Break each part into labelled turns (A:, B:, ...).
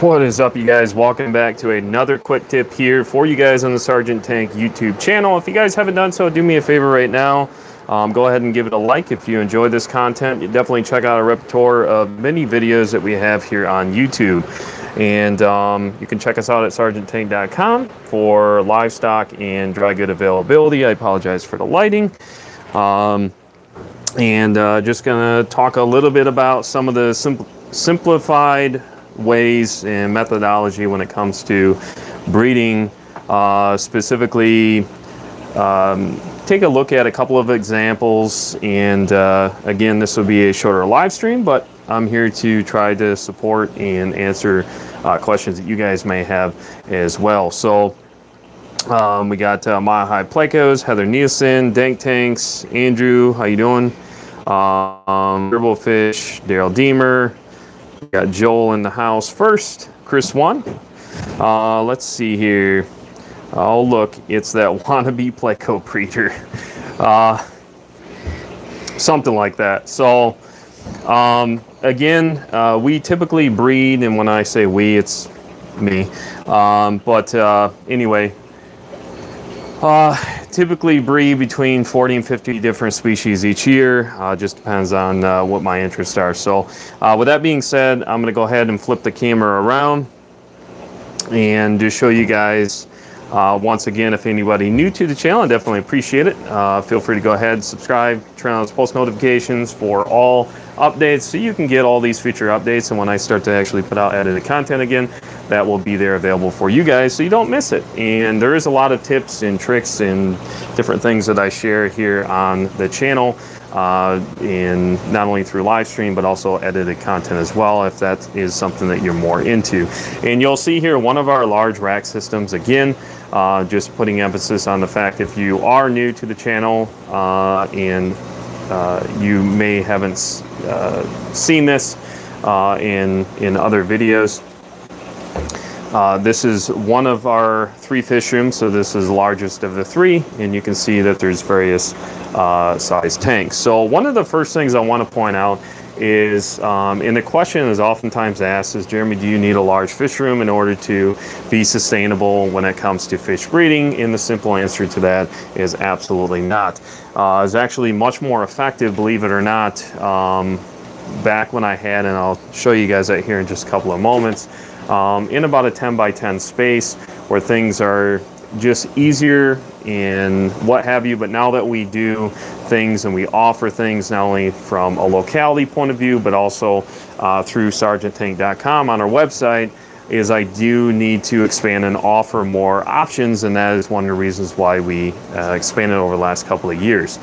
A: What is up, you guys? Welcome back to another quick tip here for you guys on the Sergeant Tank YouTube channel. If you guys haven't done so, do me a favor right now. Go ahead and give it a like if you enjoy this content. You definitely check out a repertoire of many videos that we have here on YouTube. And you can check us out at sergeanttank.com for livestock and dry good availability. I apologize for the lighting. Just gonna talk a little bit about some of the simplified ways and methodology when it comes to breeding. Specifically, take a look at a couple of examples, and again, this will be a shorter live stream, but I'm here to try to support and answer questions that you guys may have as well. So we got Mile High Plecos, Heather Nielsen, Dank Tanks, Andrew, how you doing? Turbo Fish, Daryl Deemer. We got Joel in the house first. Chris 1. Let's see here. Oh, look, it's that wannabe Pleco breeder. Something like that. So, again, we typically breed, and when I say we, it's me. Anyway, typically breed between 40 and 50 different species each year. Just depends on what my interests are. So with that being said, I'm going to go ahead and flip the camera around and just show you guys once again, if anybody new to the channel, I definitely appreciate it. Feel free to go ahead and subscribe, turn on those post notifications for all updates so you can get all these future updates, and when I start to actually put out edited content again, that will be there available for you guys so you don't miss it. And there is a lot of tips and tricks and different things that I share here on the channel, and not only through live stream but also edited content as well, if that is something that you're more into. And you'll see here one of our large rack systems, again, just putting emphasis on the fact if you are new to the channel and you may haven't seen this in other videos. This is one of our 3 fish rooms, so this is the largest of the 3, and you can see that there's various size tanks. So one of the first things I want to point out is, and the question is oftentimes asked is, Jeremy, do you need a large fish room in order to be sustainable when it comes to fish breeding? And the simple answer to that is absolutely not. It's actually much more effective, believe it or not, back when I had, and I'll show you guys that here in just a couple of moments, in about a 10 by 10 space where things are just easier and what have you. But now that we do things and we offer things not only from a locality point of view but also through sergeanttank.com on our website, is I do need to expand and offer more options, and that is one of the reasons why we expanded over the last couple of years.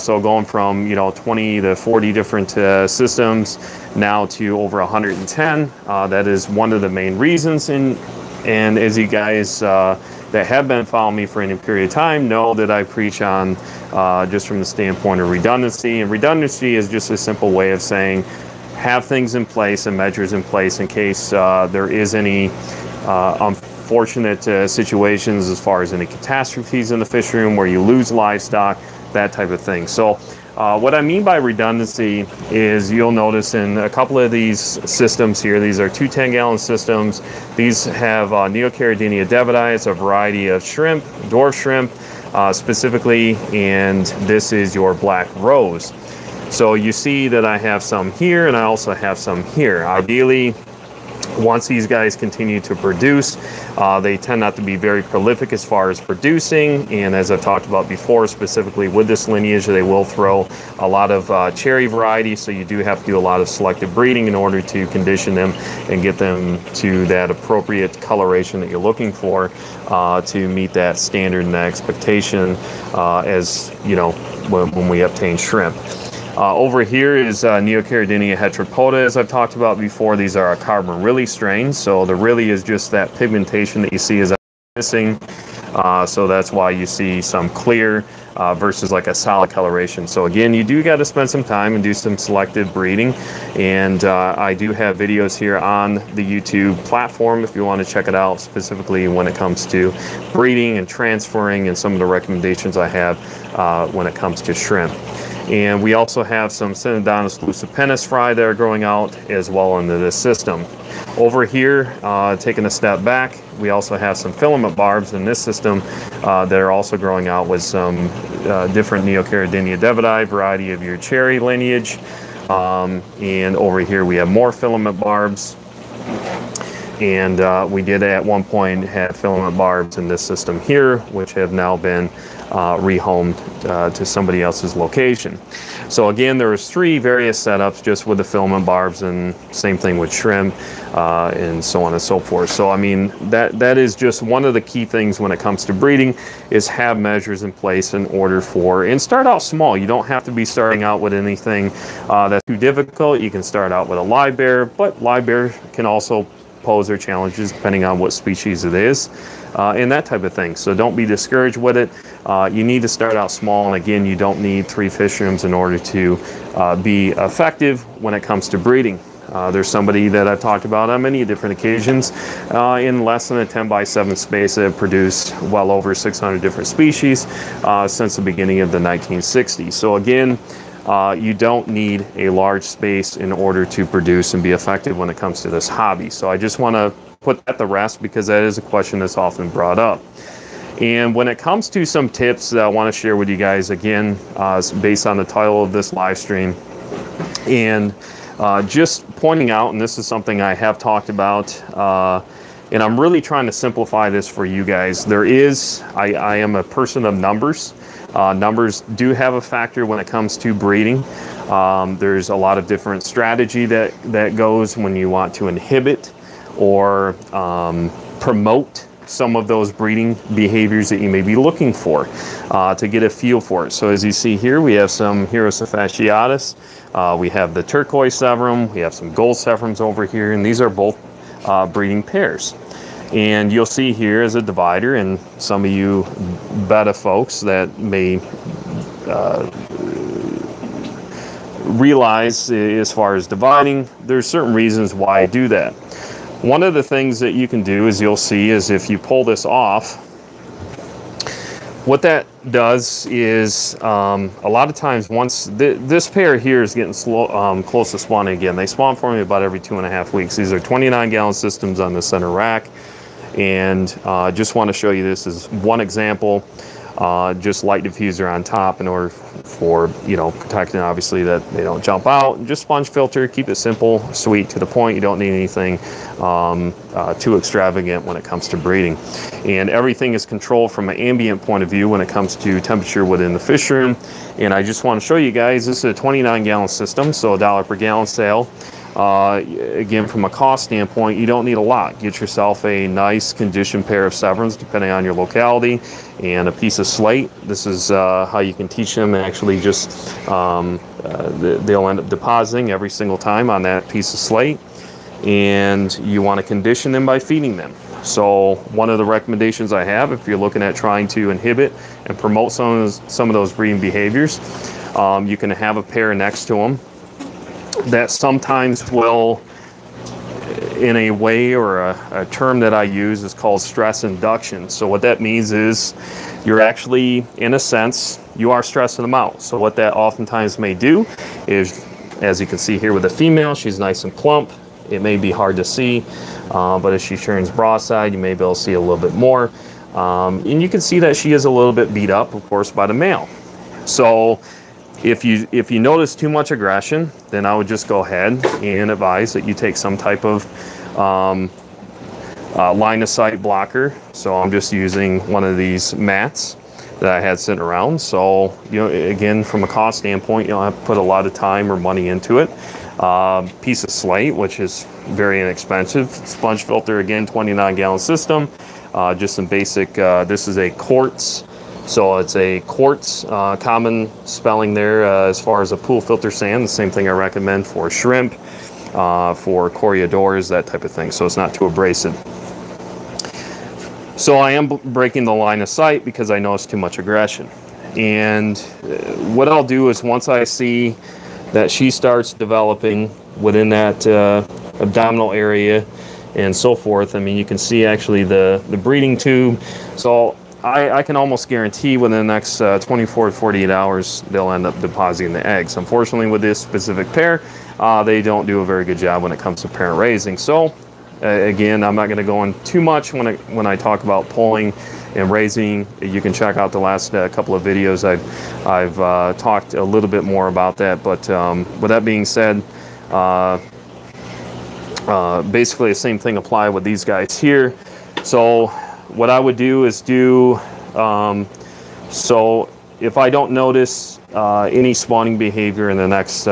A: So going from 20 to 40 different systems now to over 110, that is one of the main reasons. And as you guys that have been following me for any period of time know that I preach on just from the standpoint of redundancy. And redundancy is just a simple way of saying have things in place and measures in place in case there is any unfortunate situations as far as any catastrophes in the fish room where you lose livestock, that type of thing. So what I mean by redundancy is you'll notice in a couple of these systems here, these are 2 10-gallon systems. These have Neocaridina devidi. It's a variety of shrimp, dwarf shrimp specifically, and this is your black rose. So you see that I have some here and I also have some here. Ideally, once these guys continue to produce, they tend not to be very prolific as far as producing, and as I've talked about before, specifically with this lineage, they will throw a lot of cherry varieties, so you do have to do a lot of selective breeding in order to condition them and get them to that appropriate coloration that you're looking for to meet that standard and that expectation as when we obtain shrimp. Over here is Neocaridina heteropoda, as I've talked about before. These are a carbon Rilly strain, so the Rilly is just that pigmentation that you see is missing. So that's why you see some clear versus like a solid coloration. So again, you do got to spend some time and do some selective breeding. And I do have videos here on the YouTube platform if you want to check it out, specifically when it comes to breeding and transferring and some of the recommendations I have when it comes to shrimp. And we also have some Synodontis lucipennis fry that are growing out as well into this system. Over here, taking a step back, we also have some filament barbs in this system that are also growing out with some different Neocaridina devidae, variety of your cherry lineage. And over here we have more filament barbs. And we did at one point have filament barbs in this system here, which have now been rehomed to somebody else's location. So again, there was 3 various setups just with the filament barbs, and same thing with shrimp and so on and so forth. So I mean, that is just one of the key things when it comes to breeding, is have measures in place in order for, and start out small. You don't have to be starting out with anything that's too difficult. You can start out with a Livebearer, but Livebearer can also pose their challenges depending on what species it is, and that type of thing. So don't be discouraged with it. You need to start out small, and again, you don't need 3 fish rooms in order to be effective when it comes to breeding. There's somebody that I've talked about on many different occasions in less than a 10 by 7 space that have produced well over 600 different species since the beginning of the 1960s. So again, you don't need a large space in order to produce and be effective when it comes to this hobby. So I just want to put that to rest, because that is a question that's often brought up. And when it comes to some tips that I want to share with you guys, again, based on the title of this live stream, and just pointing out, and this is something I have talked about, and I'm really trying to simplify this for you guys. I am a person of numbers. Numbers do have a factor when it comes to breeding. There's a lot of different strategy that goes when you want to inhibit or promote some of those breeding behaviors that you may be looking for to get a feel for it. So as you see here, we have some Heros fasciatus, we have the turquoise severum, we have some gold severums over here, and these are both breeding pairs. And you'll see here as a divider, and some of you betta folks that may realize as far as dividing, there's certain reasons why I do that. One of the things that you can do is, you'll see, is if you pull this off, what that does is a lot of times once this pair here is getting close to spawning again. They spawn for me about every 2.5 weeks. These are 29-gallon systems on the center rack. And just want to show you this as one example. Just light diffuser on top in order for, protecting, obviously, that they don't jump out. And just sponge filter, keep it simple, sweet, to the point. You don't need anything too extravagant when it comes to breeding. And everything is controlled from an ambient point of view when it comes to temperature within the fish room. And I just want to show you guys, this is a 29-gallon system, so $1 per gallon sale. Again, from a cost standpoint, you don't need a lot. Get yourself a nice conditioned pair of severums, depending on your locality, and a piece of slate. This is how you can teach them. Actually, just they'll end up depositing every single time on that piece of slate, and you want to condition them by feeding them. So one of the recommendations I have, if you're looking at trying to inhibit and promote some of those breeding behaviors, you can have a pair next to them that sometimes will, in a way, or a term that I use is called stress induction. So what that means is you're actually, in a sense, you are stressing them out. So what that oftentimes may do is, as you can see here with the female, she's nice and plump. It may be hard to see, but as she turns broadside, you may be able to see a little bit more. And you can see that she is a little bit beat up, of course, by the male. So if you notice too much aggression, then I would just go ahead and advise that you take some type of line of sight blocker. So I'm just using one of these mats that I had sitting around. So, again, from a cost standpoint, you don't have to put a lot of time or money into it. Piece of slate, which is very inexpensive. Sponge filter, again, 29-gallon system. Just some basic, this is a quartz. So it's a quartz, common spelling there as far as a pool filter sand. The same thing I recommend for shrimp, for Coreodores, that type of thing. So it's not too abrasive. So I am breaking the line of sight because I notice too much aggression. And what I'll do is, once I see that she starts developing within that abdominal area and so forth, I mean, you can see actually the breeding tube. So I can almost guarantee within the next 24 to 48 hours, they'll end up depositing the eggs. Unfortunately, with this specific pair, they don't do a very good job when it comes to parent raising. So again, I'm not going to go in too much when I talk about pulling and raising. You can check out the last couple of videos. I've talked a little bit more about that. But with that being said, basically the same thing apply with these guys here. So what I would do is so if I don't notice any spawning behavior in the next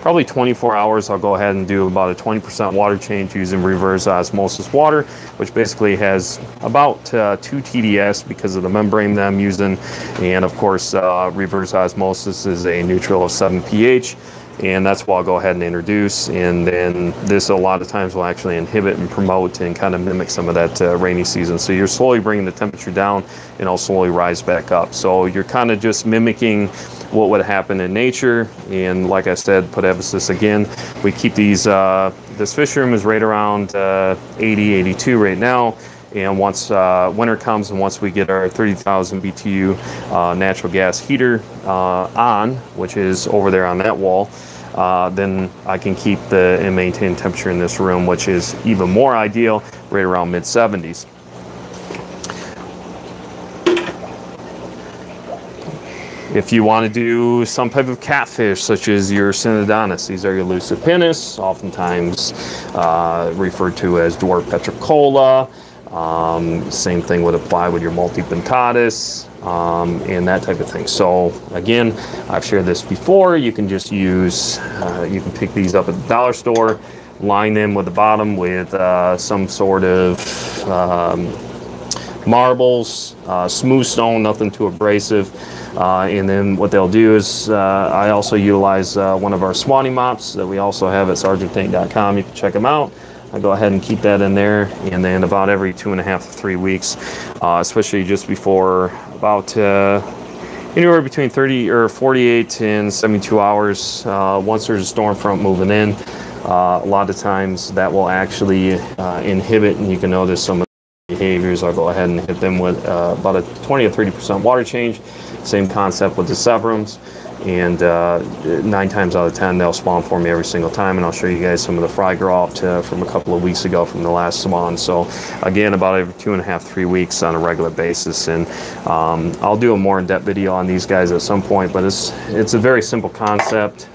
A: probably 24 hours, I'll go ahead and do about a 20% water change using reverse osmosis water, which basically has about 2 TDS because of the membrane that I'm using. And of course, reverse osmosis is a neutral of 7 pH. And that's what I'll go ahead and introduce. And then this a lot of times will actually inhibit and promote and kind of mimic some of that rainy season. So you're slowly bringing the temperature down and it'll slowly rise back up. So you're kind of just mimicking what would happen in nature. And like I said, put emphasis again, we keep these, this fish room is right around 80, 82 right now. And once winter comes and once we get our 30,000 BTU natural gas heater on, which is over there on that wall, then I can keep and maintain temperature in this room, which is even more ideal, right around mid 70s. If you want to do some type of catfish, such as your Synodontis, these are your lucipinnis, oftentimes referred to as dwarf petricola. Same thing would apply with your multipentatus and that type of thing. So again, I've shared this before. You can just use, you can pick these up at the dollar store, line them with the bottom with some sort of marbles, smooth stone, nothing too abrasive. And then what they'll do is I also utilize one of our spawning mops that we also have at sergeanttank.com. You can check them out. I go ahead and keep that in there, and then about every 2.5 to 3 weeks, especially just before about anywhere between 30 or 48 and 72 hours. Once there's a storm front moving in, a lot of times that will actually inhibit, and you can notice some of the behaviors. I'll go ahead and hit them with about a 20 to 30% water change. Same concept with the severums. And 9 times out of 10 they'll spawn for me every single time, and I'll show you guys some of the fry graft from a couple of weeks ago from the last spawn. So again, about every 2.5 to 3 weeks on a regular basis. And I'll do a more in-depth video on these guys at some point, but it's a very simple concept.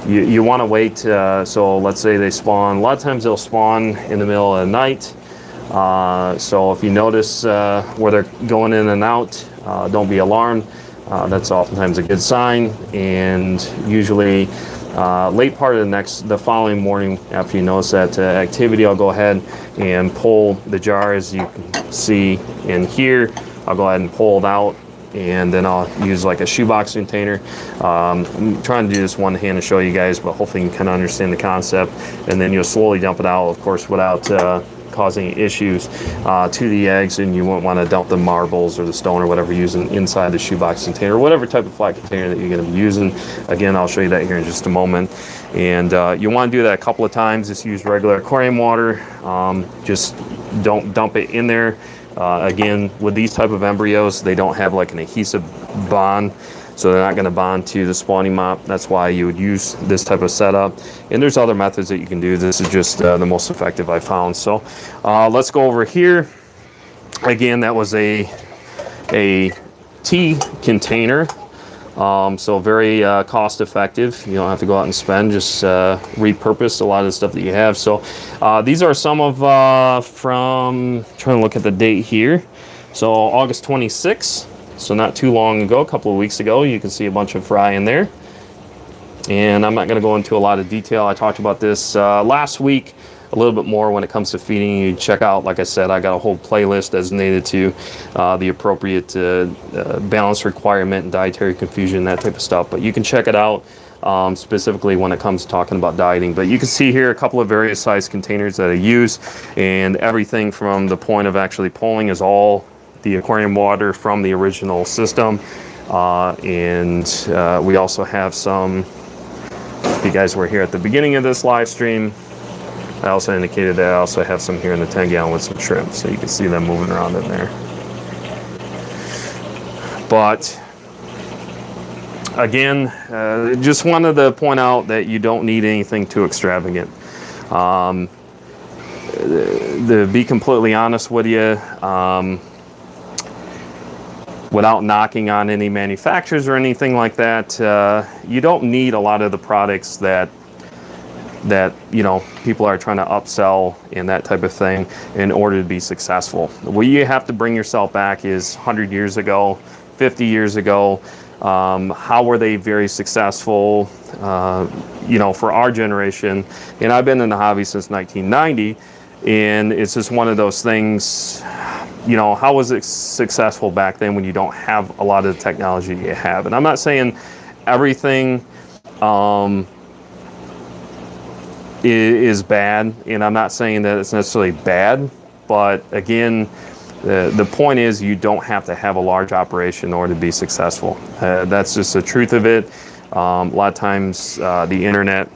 A: You want to wait, so let's say they spawn, a lot of times they'll spawn in the middle of the night. So if you notice where they're going in and out, don't be alarmed. That's oftentimes a good sign, and usually late part of the following morning after you notice that activity, I'll go ahead and pull the jar. As you can see in here, I'll go ahead and pull it out, and then I'll use like a shoebox container. I'm trying to do this one hand to show you guys, but hopefully you can kind of understand the concept, and then you'll slowly dump it out, of course, without causing issues to the eggs, and you won't want to dump the marbles or the stone or whatever you're using inside the shoebox container, whatever type of flat container that you're going to be using. Again, I'll show you that here in just a moment. And you want to do that a couple of times. Just use regular aquarium water. Just don't dump it in there. Again, with these type of embryos, they don't have like an adhesive bond, so they're not going to bond to the spawning mop. That's why you would use this type of setup. And there's other methods that you can do. This is just the most effective I found. So let's go over here. Again, that was a tea container. So very cost effective. You don't have to go out and spend, just repurpose a lot of the stuff that you have. So these are some of from, trying to look at the date here. So August 26th. So not too long ago, a couple of weeks ago. You can see a bunch of fry in there. And I'm not going to go into a lot of detail. I talked about this last week a little bit more when it comes to feeding. You check out, like I said, I got a whole playlist designated to the appropriate balance requirement and dietary confusion, that type of stuff. But you can check it out specifically when it comes to talking about dieting. But you can see here a couple of various size containers that I use, and everything from the point of actually pulling is all the aquarium water from the original system. And we also have some, if you guys were here at the beginning of this live stream, I also indicated that I also have some here in the 10 gallon with some shrimp, so you can see them moving around in there. But again, just wanted to point out that you don't need anything too extravagant. To be completely honest with you, without knocking on any manufacturers or anything like that, you don't need a lot of the products that you know people are trying to upsell and that type of thing in order to be successful. What you have to bring yourself back is 100 years ago, 50 years ago. How were they very successful? You know, for our generation, and I've been in the hobby since 1990, and it's just one of those things. You know, how was it successful back then when you don't have a lot of the technology you have? And I'm not saying everything is bad, and I'm not saying that it's necessarily bad, but again, the point is you don't have to have a large operation in order to be successful. That's just the truth of it. A lot of times the internet,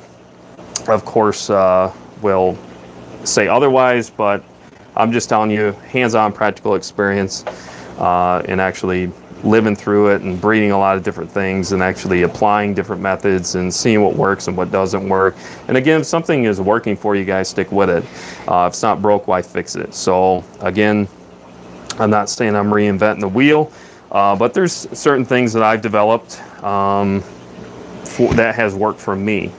A: of course, will say otherwise, but I'm just telling you hands-on practical experience and actually living through it and breeding a lot of different things and actually applying different methods and seeing what works and what doesn't work. And again, if something is working for you guys, stick with it. If it's not broke, why fix it? So again, I'm not saying I'm reinventing the wheel, but there's certain things that I've developed that has worked for me.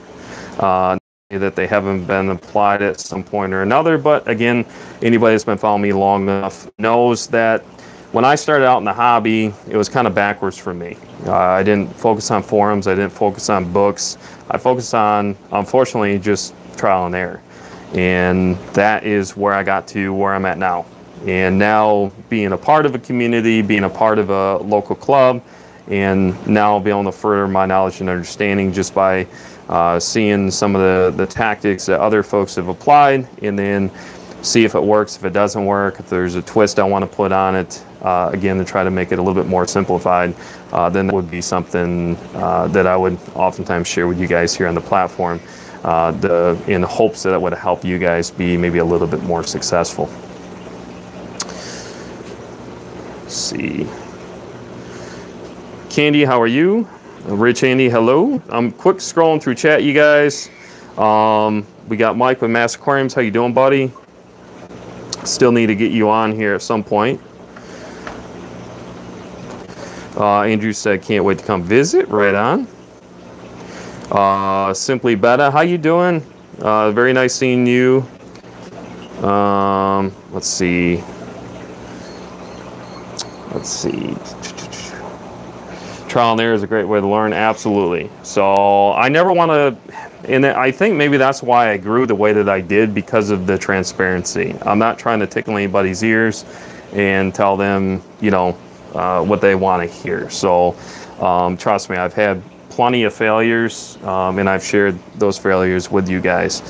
A: That they haven't been applied at some point or another, but again, anybody that's been following me long enough knows that when I started out in the hobby, it was kind of backwards for me. I didn't focus on forums, I didn't focus on books, I focused on, unfortunately, just trial and error. And that is where I got to where I'm at now. And now being a part of a community, being a part of a local club, and now being able to further my knowledge and understanding just by seeing some of the tactics that other folks have applied, and then see if it works, if it doesn't work, if there's a twist I want to put on it, again, to try to make it a little bit more simplified, then that would be something that I would oftentimes share with you guys here on the platform, in hopes that it would help you guys be maybe a little bit more successful. Let's see. Candy, how are you? Rich Andy, hello. I'm quick scrolling through chat, you guys. We got Mike with Mass Aquariums. How you doing, buddy? Still need to get you on here at some point. Andrew said, can't wait to come visit. Right on. Simply Beta, how you doing? Very nice seeing you. Let's see. Trial and error is a great way to learn, absolutely. So I never want to, and I think maybe that's why I grew the way that I did, because of the transparency. I'm not trying to tickle anybody's ears and tell them, you know, what they want to hear. So trust me, I've had plenty of failures, and I've shared those failures with you guys.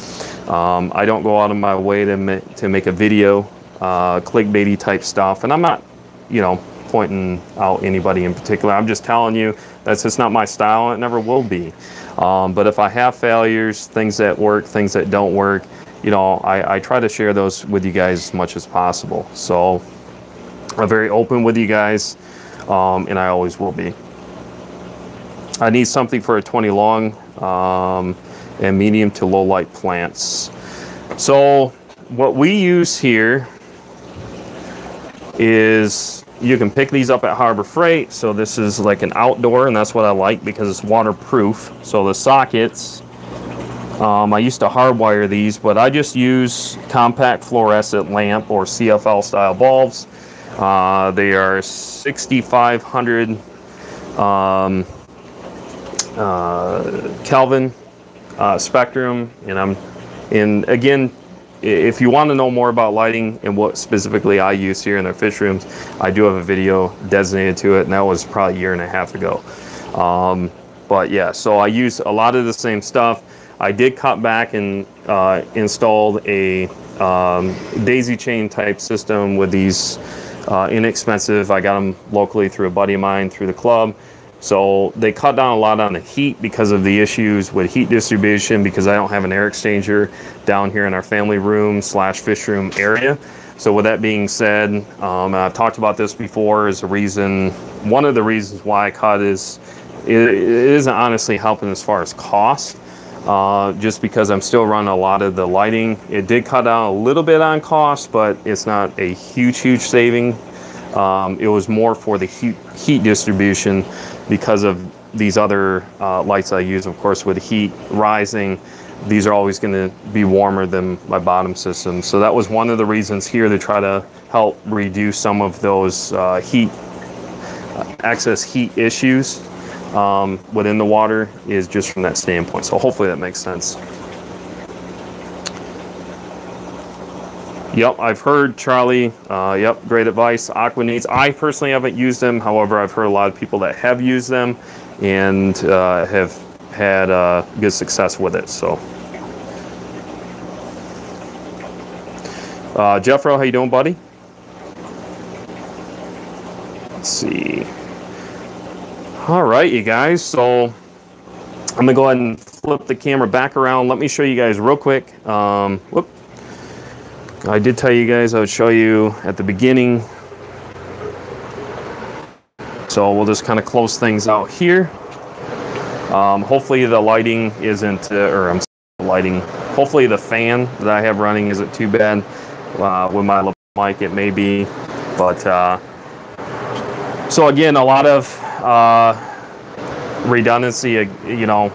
A: I don't go out of my way to make a video, clickbaity type stuff, and I'm not, you know, pointing out anybody in particular. I'm just telling you that's just not my style, and it never will be. But if I have failures, things that work, things that don't work, you know, I try to share those with you guys as much as possible. So I'm very open with you guys, and I always will be. I need something for a 20 long and medium to low light plants. So what we use here is, you can pick these up at Harbor Freight. So this is like an outdoor, and that's what I like because it's waterproof. So the sockets, I used to hardwire these, but I just use compact fluorescent lamp or CFL style bulbs. They are 6500 Kelvin spectrum, and again, if you want to know more about lighting and what specifically I use here in our fish rooms, I do have a video designated to it, and that was probably a year and a half ago. But yeah, so I use a lot of the same stuff. I did cut back and installed a daisy chain type system with these inexpensive. I got them locally through a buddy of mine through the club. So they cut down a lot on the heat because of the issues with heat distribution, because I don't have an air exchanger down here in our family room / fish room area. So with that being said, I've talked about this before, is one of the reasons why I cut is it isn't honestly helping as far as cost, just because I'm still running a lot of the lighting. It did cut down a little bit on cost, but it's not a huge saving. It was more for the heat distribution because of these other lights I use. Of course, with heat rising, these are always going to be warmer than my bottom system. So that was one of the reasons here to try to help reduce some of those excess heat issues within the water, is just from that standpoint. So hopefully that makes sense. Yep, I've heard, Charlie. Yep, great advice. Aqua-Needs. I personally haven't used them. However, I've heard a lot of people that have used them and have had good success with it. So, Jeffro, how you doing, buddy? Let's see. All right, you guys. So I'm gonna go ahead and flip the camera back around. Let me show you guys real quick. Whoop. I did tell you guys I would show you at the beginning. So we'll just kind of close things out here. Hopefully the lighting isn't, hopefully the fan that I have running isn't too bad. With my mic it may be, but so again, a lot of redundancy, you know.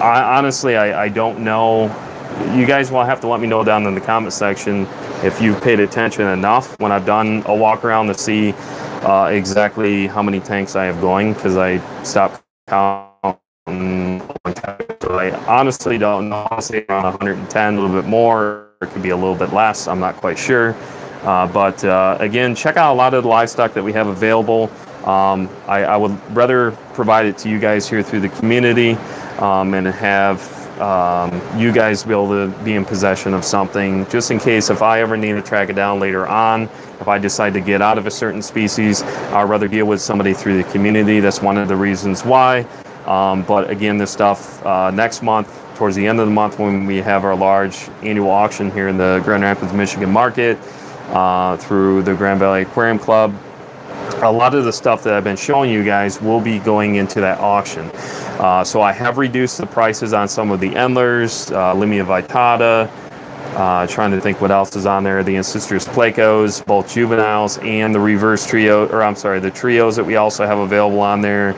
A: Honestly, I don't know. You guys will have to let me know down in the comment section if you've paid attention enough when I've done a walk around to see exactly how many tanks I have going, because I stopped counting. I honestly don't know. I'll say around 110, a little bit more. It could be a little bit less. I'm not quite sure. But again, check out a lot of the livestock that we have available. I would rather provide it to you guys here through the community and have you guys be able to be in possession of something, just in case if I ever need to track it down later on. If I decide to get out of a certain species, I'd rather deal with somebody through the community. That's one of the reasons why. But again, this stuff next month, towards the end of the month, when we have our large annual auction here in the Grand Rapids, Michigan market through the Grand Valley Aquarium Club, a lot of the stuff that I've been showing you guys will be going into that auction. So I have reduced the prices on some of the endlers, Limia vitata, trying to think what else is on there, the Ancestors Placos, both juveniles and the reverse trio, or I'm sorry, the trios that we also have available on there.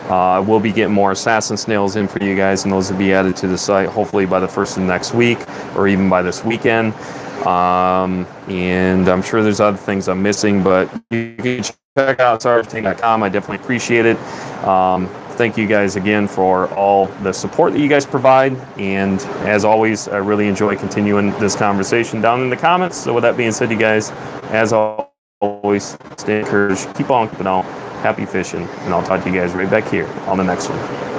A: We'll be getting more assassin snails in for you guys, and those will be added to the site hopefully by the first of next week, or even by this weekend. And I'm sure there's other things I'm missing, but you can check out sargeting.com. I definitely appreciate it. Thank you guys again for all the support that you guys provide. And as always, I really enjoy continuing this conversation down in the comments. So with that being said, you guys, as always, stay encouraged, keep on keeping on, happy fishing, and I'll talk to you guys right back here on the next one.